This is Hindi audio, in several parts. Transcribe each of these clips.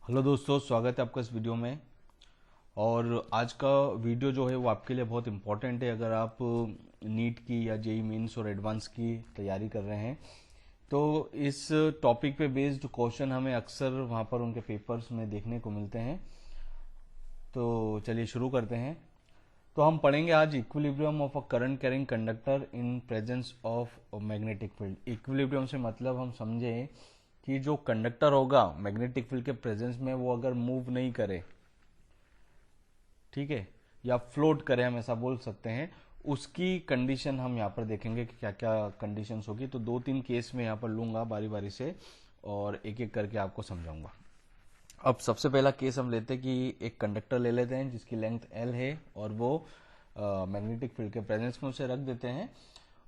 हेलो दोस्तों, स्वागत है आपका इस वीडियो में। और आज का वीडियो जो है वो आपके लिए बहुत इम्पोर्टेंट है। अगर आप नीट की या जेई मेंस और एडवांस की तैयारी कर रहे हैं तो इस टॉपिक पे बेस्ड क्वेश्चन हमें अक्सर वहाँ पर उनके पेपर्स में देखने को मिलते हैं। तो चलिए शुरू करते हैं। तो हम पढ़ेंगे आज equilibrium of a current carrying conductor in presence of magnetic field. Equilibrium से मतलब हम समझें कि जो कंडक्टर होगा मैग्नेटिक फील्ड के प्रेजेंस में वो अगर मूव नहीं करे, ठीक है, या फ्लोट करे, हम ऐसा बोल सकते हैं, उसकी कंडीशन हम यहाँ पर देखेंगे कि क्या क्या कंडीशंस होगी। तो दो तीन केस में यहाँ पर लूंगा बारी बारी से और एक एक करके आपको समझाऊंगा। अब सबसे पहला केस हम लेते हैं कि एक कंडक्टर ले लेते हैं जिसकी लेंथ L है और वो मैग्नेटिक फील्ड के प्रेजेंस में उसे रख देते हैं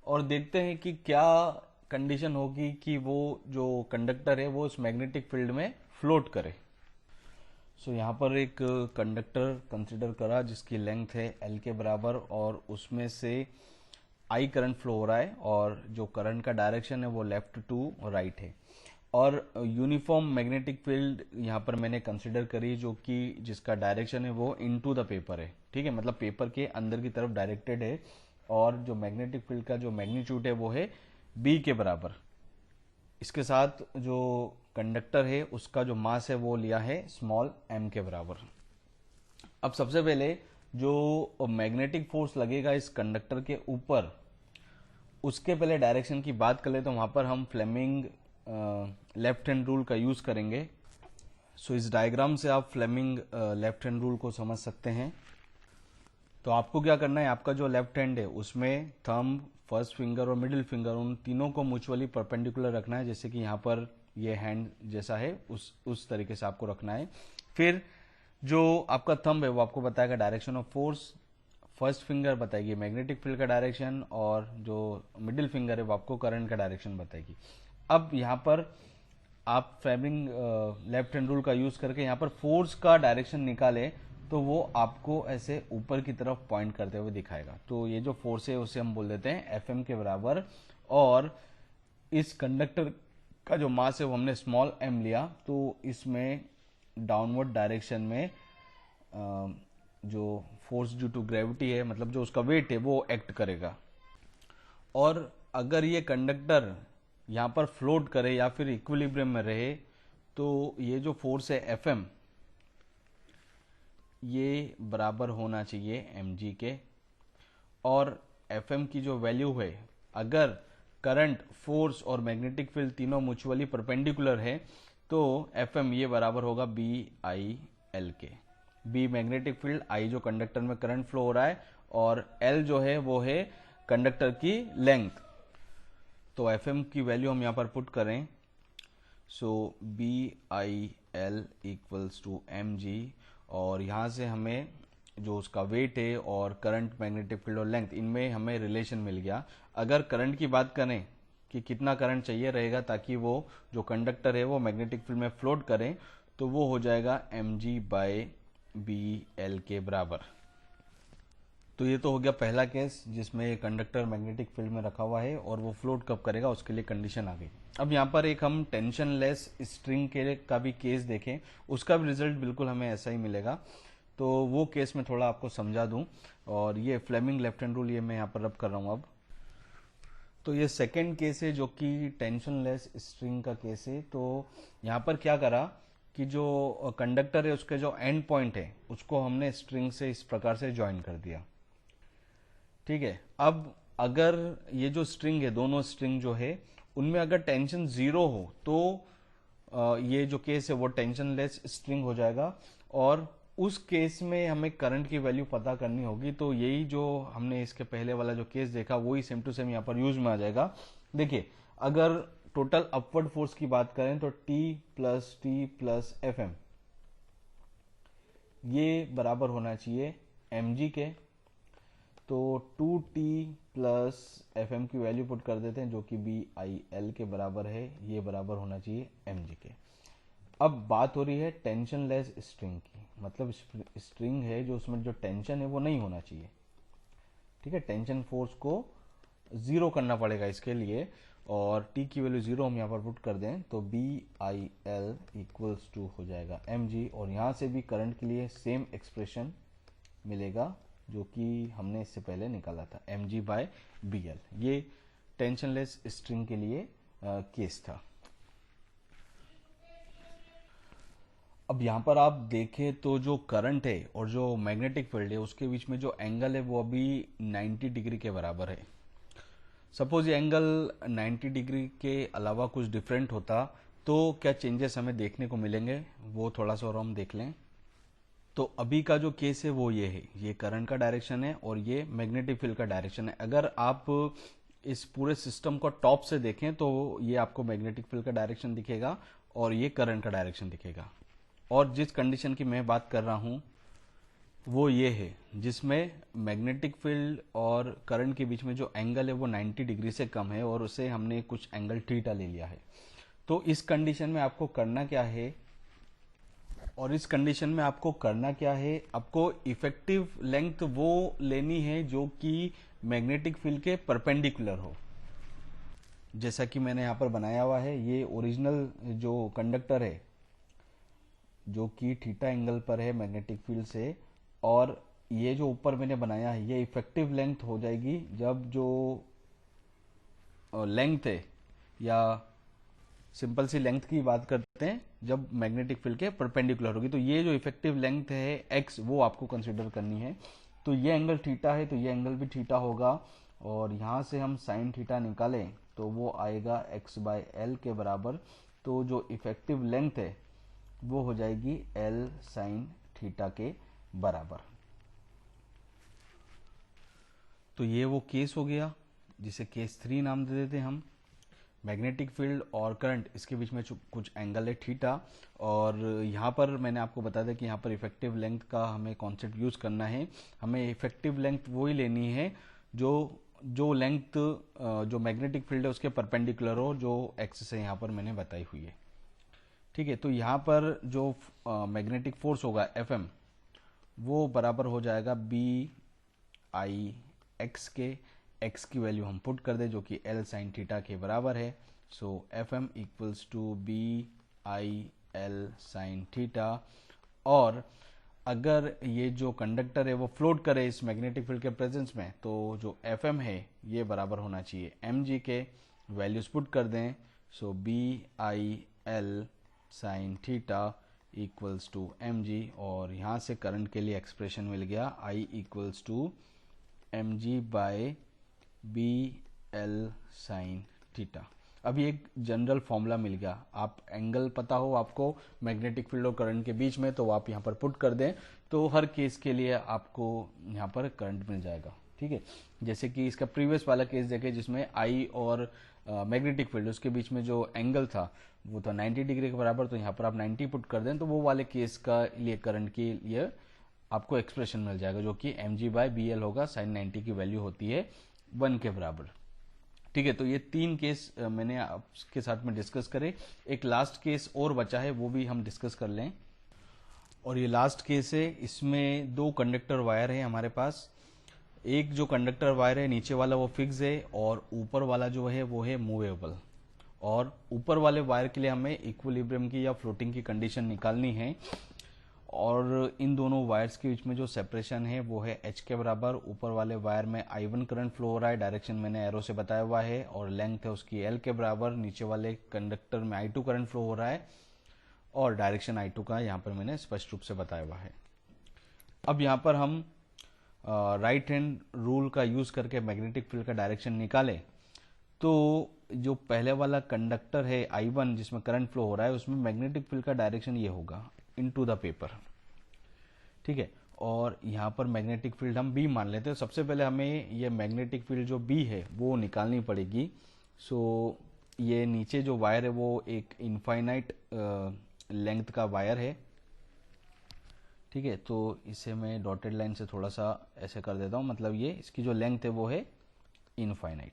और देखते हैं कि क्या कंडीशन होगी कि वो जो कंडक्टर है वो उस मैग्नेटिक फील्ड में फ्लोट करे। सो यहाँ पर एक कंडक्टर कंसिडर करा जिसकी लेंथ है L के बराबर और उसमें से I करंट फ्लो हो रहा है और जो करंट का डायरेक्शन है वो लेफ्ट टू राइट है। और यूनिफॉर्म मैग्नेटिक फील्ड यहाँ पर मैंने कंसिडर करी जो कि जिसका डायरेक्शन है वो इनटू द पेपर है, ठीक है, मतलब पेपर के अंदर की तरफ डायरेक्टेड है। और जो मैग्नेटिक फील्ड का जो मैग्नीट्यूड है वो है B के बराबर। इसके साथ जो कंडक्टर है उसका जो मास है वो लिया है स्मॉल m के बराबर। अब सबसे पहले जो मैग्नेटिक फोर्स लगेगा इस कंडक्टर के ऊपर, उसके पहले डायरेक्शन की बात करें तो वहां पर हम फ्लेमिंग लेफ्ट हैंड रूल का यूज करेंगे। सो इस डायग्राम से आप फ्लेमिंग लेफ्ट हैंड रूल को समझ सकते हैं। तो आपको क्या करना है, आपका जो लेफ्ट हैंड है उसमें थंब, फर्स्ट फिंगर और मिडिल फिंगर उन तीनों को म्यूचुअली परपेंडिकुलर रखना है, जैसे कि यहाँ पर ये हैंड जैसा है उस तरीके से आपको रखना है। फिर जो आपका थंब है वो आपको बताएगा direction of force, first finger बताएगी मैग्नेटिक फील्ड का डायरेक्शन और जो मिडिल फिंगर है वो आपको करंट का डायरेक्शन बताएगी। अब यहाँ पर आप फ्लेमिंग लेफ्ट हैंड रूल का यूज करके यहाँ पर फोर्स का डायरेक्शन निकाले तो वो आपको ऐसे ऊपर की तरफ पॉइंट करते हुए दिखाएगा। तो ये जो फोर्स है उसे हम बोल देते हैं Fm के बराबर। और इस कंडक्टर का जो मास है वो हमने स्मॉल m लिया, तो इसमें डाउनवर्ड डायरेक्शन में जो फोर्स ड्यू टू ग्रेविटी है, मतलब जो उसका वेट है, वो एक्ट करेगा। और अगर ये कंडक्टर यहाँ पर फ्लोट करे या फिर इक्विलिब्रियम में रहे तो ये जो फोर्स है Fm ये बराबर होना चाहिए mg के। और Fm की जो वैल्यू है, अगर करंट, फोर्स और मैग्नेटिक फील्ड तीनों म्यूचुअली परपेंडिकुलर है तो Fm ये बराबर होगा BIL के। B मैग्नेटिक फील्ड, I जो कंडक्टर में करंट फ्लो हो रहा है और L जो है वो है कंडक्टर की लेंथ। तो Fm की वैल्यू हम यहाँ पर पुट करें, सो BIL इक्वल्स टू mg और यहाँ से हमें जो उसका वेट है और करंट, मैग्नेटिक फील्ड और लेंथ, इनमें हमें रिलेशन मिल गया। अगर करंट की बात करें कि कितना करंट चाहिए रहेगा ताकि वो जो कंडक्टर है वो मैग्नेटिक फील्ड में फ्लोट करें, तो वो हो जाएगा mg/bl के बराबर। तो ये तो हो गया पहला केस जिसमें कंडक्टर मैग्नेटिक फील्ड में रखा हुआ है और वो फ्लोट कब करेगा उसके लिए कंडीशन आ गई। अब यहाँ पर एक हम टेंशन लेस स्ट्रिंग के का भी केस देखें, उसका भी रिजल्ट बिल्कुल हमें ऐसा ही मिलेगा। तो वो केस में थोड़ा आपको समझा दूं। और ये फ्लेमिंग लेफ्ट हैंड रूल ये मैं यहाँ पर रब कर रहा हूँ अब। तो ये सेकेंड केस है जो कि टेंशन लेस स्ट्रिंग का केस है। तो यहाँ पर क्या करा कि जो कंडक्टर है उसके जो एंड पॉइंट है उसको हमने स्ट्रिंग से इस प्रकार से ज्वाइन कर दिया, ठीक है। अब अगर ये जो स्ट्रिंग है, दोनों स्ट्रिंग जो है उनमें अगर टेंशन जीरो हो तो ये जो केस है वो टेंशन लेस स्ट्रिंग हो जाएगा। और उस केस में हमें करंट की वैल्यू पता करनी होगी। तो यही जो हमने इसके पहले वाला जो केस देखा वही सेम टू सेम यहाँ पर यूज में आ जाएगा। देखिए, अगर टोटल अपवर्ड फोर्स की बात करें तो T+T+Fm ये बराबर होना चाहिए mg के। तो 2T प्लस Fm की वैल्यू पुट कर देते हैं जो कि BIL के बराबर है, ये बराबर होना चाहिए mg के। अब बात हो रही है टेंशन लेस स्ट्रिंग की, मतलब स्ट्रिंग है जो उसमें जो टेंशन है वो नहीं होना चाहिए, ठीक है। टेंशन फोर्स को ज़ीरो करना पड़ेगा इसके लिए, और t की वैल्यू ज़ीरो हम यहाँ पर पुट कर दें तो BIL इक्वल्स टू हो जाएगा mg, और यहाँ से भी करंट के लिए सेम एक्सप्रेशन मिलेगा जो कि हमने इससे पहले निकाला था, mg/BL। ये टेंशनलेस स्ट्रिंग के लिए केस था। अब यहाँ पर आप देखें तो जो करंट है और जो मैग्नेटिक फील्ड है उसके बीच में जो एंगल है वो अभी 90 डिग्री के बराबर है। सपोज ये एंगल 90 डिग्री के अलावा कुछ डिफरेंट होता तो क्या चेंजेस हमें देखने को मिलेंगे, वो थोड़ा सा और हम देख लें। तो अभी का जो केस है वो ये है, ये करंट का डायरेक्शन है और ये मैग्नेटिक फील्ड का डायरेक्शन है। अगर आप इस पूरे सिस्टम को टॉप से देखें तो ये आपको मैग्नेटिक फील्ड का डायरेक्शन दिखेगा और ये करंट का डायरेक्शन दिखेगा। और जिस कंडीशन की मैं बात कर रहा हूं वो ये है जिसमें मैग्नेटिक फील्ड और करंट के बीच में जो एंगल है वो 90 डिग्री से कम है और उसे हमने कुछ एंगल थीटा ले लिया है। तो इस कंडीशन में आपको करना क्या है, और इस कंडीशन में आपको करना क्या है, आपको इफेक्टिव लेंथ वो लेनी है जो कि मैग्नेटिक फील्ड के परपेंडिकुलर हो। जैसा कि मैंने यहाँ पर बनाया हुआ है, ये ओरिजिनल जो कंडक्टर है जो कि थीटा एंगल पर है मैग्नेटिक फील्ड से, और ये जो ऊपर मैंने बनाया है ये इफेक्टिव लेंथ हो जाएगी जब जो लेंथ है, या सिंपल सी लेंथ की बात करते हैं, जब मैग्नेटिक फील्ड के परपेंडिकुलर होगी। तो ये जो इफेक्टिव लेंथ है x वो आपको कंसीडर करनी है। तो ये एंगल थीटा है तो ये एंगल भी थीटा होगा, और यहाँ से हम साइन थीटा निकालें तो वो आएगा x/L के बराबर। तो जो इफेक्टिव लेंथ है वो हो जाएगी L साइन थीटा के बराबर। तो ये वो केस हो गया जिसे केस 3 नाम दे देते हम। मैग्नेटिक फील्ड और करंट इसके बीच में कुछ एंगल है थीटा, और यहाँ पर मैंने आपको बता दिया कि यहाँ पर इफेक्टिव लेंथ का हमें कॉन्सेप्ट यूज करना है। हमें इफेक्टिव लेंथ वही लेनी है जो लेंथ जो मैग्नेटिक फील्ड है उसके परपेंडिकुलर हो, जो एक्स से यहाँ पर मैंने बताई हुई है। ठीक है, तो यहाँ पर जो मैग्नेटिक फोर्स होगा Fm वो बराबर हो जाएगा BIX के। x की वैल्यू हम पुट कर दे जो कि L साइन थीटा के बराबर है। So Fm equals to BIL sine theta. और अगर ये जो कंडक्टर है वो फ्लोट करे इस मैग्नेटिक फील्ड के प्रेजेंस में तो जो Fm है ये बराबर होना चाहिए mg के। वैल्यूज पुट कर दें, so BIL sine theta equals to mg, और यहाँ से करंट के लिए एक्सप्रेशन मिल गया I equals to mg/BL sine theta. अभी एक जनरल फॉर्मूला मिल गया, आप एंगल पता हो आपको मैग्नेटिक फील्ड और करंट के बीच में तो आप यहाँ पर पुट कर दें तो हर केस के लिए आपको यहाँ पर करंट मिल जाएगा। ठीक है, जैसे कि इसका प्रीवियस वाला केस देखें जिसमें I और मैग्नेटिक फील्ड उसके बीच में जो एंगल था वो था 90 डिग्री के बराबर, तो यहाँ पर आप 90 पुट कर दें तो वो वाले केस का लिए करंट के लिए आपको एक्सप्रेशन मिल जाएगा जो कि mg/BL होगा। साइन 90 की वैल्यू होती है 1 के बराबर। ठीक है, तो ये 3 केस मैंने आपके साथ में डिस्कस करे। एक लास्ट केस और बचा है वो भी हम डिस्कस कर लें। और ये लास्ट केस है, इसमें 2 कंडक्टर वायर है हमारे पास। एक जो कंडक्टर वायर है नीचे वाला वो फिक्स है और ऊपर वाला जो है वो है मूवेबल। और ऊपर वाले वायर के लिए हमें इक्विलिब्रियम की या फ्लोटिंग की कंडीशन निकालनी है, और इन दोनों वायर्स के बीच में जो सेपरेशन है वो है h के बराबर। ऊपर वाले वायर में I1 करंट फ्लो हो रहा है, डायरेक्शन मैंने एरो से बताया हुआ है, और लेंथ है उसकी L के बराबर। नीचे वाले कंडक्टर में I2 करंट फ्लो हो रहा है और डायरेक्शन I2 का यहाँ पर मैंने स्पष्ट रूप से बताया हुआ है। अब यहाँ पर हम राइट हैंड रूल का यूज करके मैग्नेटिक फील्ड का डायरेक्शन निकालें तो जो पहले वाला कंडक्टर है I1 जिसमें करंट फ्लो हो रहा है उसमें मैग्नेटिक फील्ड का डायरेक्शन ये होगा इनटू द पेपर। ठीक है, और यहाँ पर मैग्नेटिक फील्ड हम B मान लेते हैं। सबसे पहले हमें ये मैग्नेटिक फील्ड जो B है वो निकालनी पड़ेगी। सो ये नीचे जो वायर है वो एक इनफाइनाइट लेंथ का वायर है। ठीक है, तो इसे मैं डॉटेड लाइन से थोड़ा सा ऐसे कर देता हूँ, मतलब ये इसकी जो लेंथ है वो है इनफाइनाइट।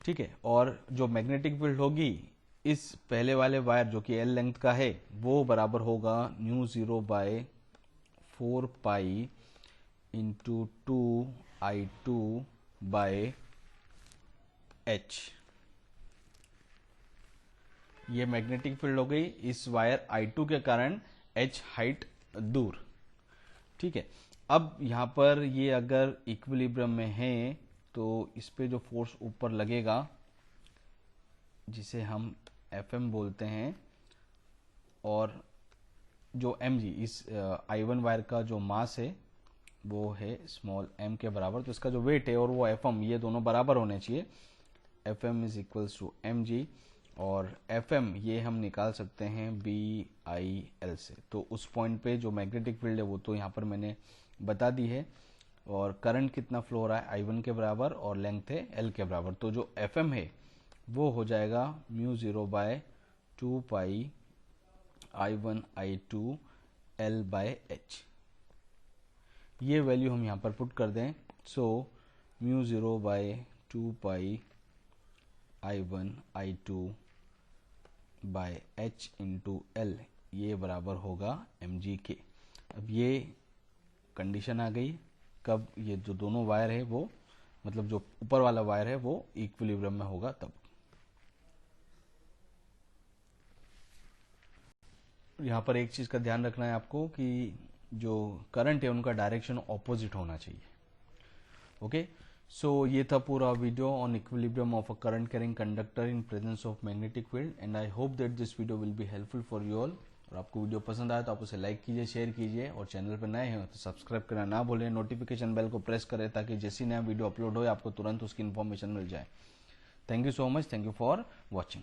ठीक है, और जो मैग्नेटिक फील्ड होगी इस पहले वाले वायर जो कि L लेंथ का है वो बराबर होगा μ0/4 pi into 2 I2 by H। ये मैग्नेटिक फील्ड हो गई इस वायर I2 के कारण H हाइट दूर। ठीक है, अब यहां पर ये अगर इक्विलिब्रियम में है तो इस पे जो फोर्स ऊपर लगेगा जिसे हम Fm बोलते हैं, और जो mg इस I1 वायर का जो मास है वो है स्मॉल m के बराबर, तो इसका जो वेट है और वो Fm ये दोनों बराबर होने चाहिए। Fm is equals to mg, और Fm ये हम निकाल सकते हैं BIL से। तो उस पॉइंट पे जो मैग्नेटिक फील्ड है वो तो यहाँ पर मैंने बता दी है, और करंट कितना फ्लो हो रहा है I1 के बराबर और लेंथ है L के बराबर। तो जो Fm है वो हो जाएगा μ0 by 2 pi I1 I2 L by H। ये वैल्यू हम यहाँ पर पुट कर दें, so μ0 by 2 pi I1 I2 by H into L, ये बराबर होगा mg के। अब ये कंडीशन आ गई कब ये जो दोनों वायर है वो, मतलब जो ऊपर वाला वायर है वो इक्विलिब्रियम में होगा तब। यहाँ पर एक चीज का ध्यान रखना है आपको कि जो करंट है उनका डायरेक्शन ऑपोजिट होना चाहिए। ओके, सो ये था पूरा video on equilibrium of a current carrying conductor in presence of magnetic field, and I hope that this video will be helpful for you all. और आपको वीडियो पसंद आया तो आप उसे लाइक कीजिए, शेयर कीजिए, और चैनल पर नए हैं तो सब्सक्राइब करना ना भूलें, नोटिफिकेशन बेल को प्रेस करें ताकि जैसी नया वीडियो अपलोड हो आपको तुरंत उसकी इन्फॉर्मेशन मिल जाए। Thank you so much, thank you for watching.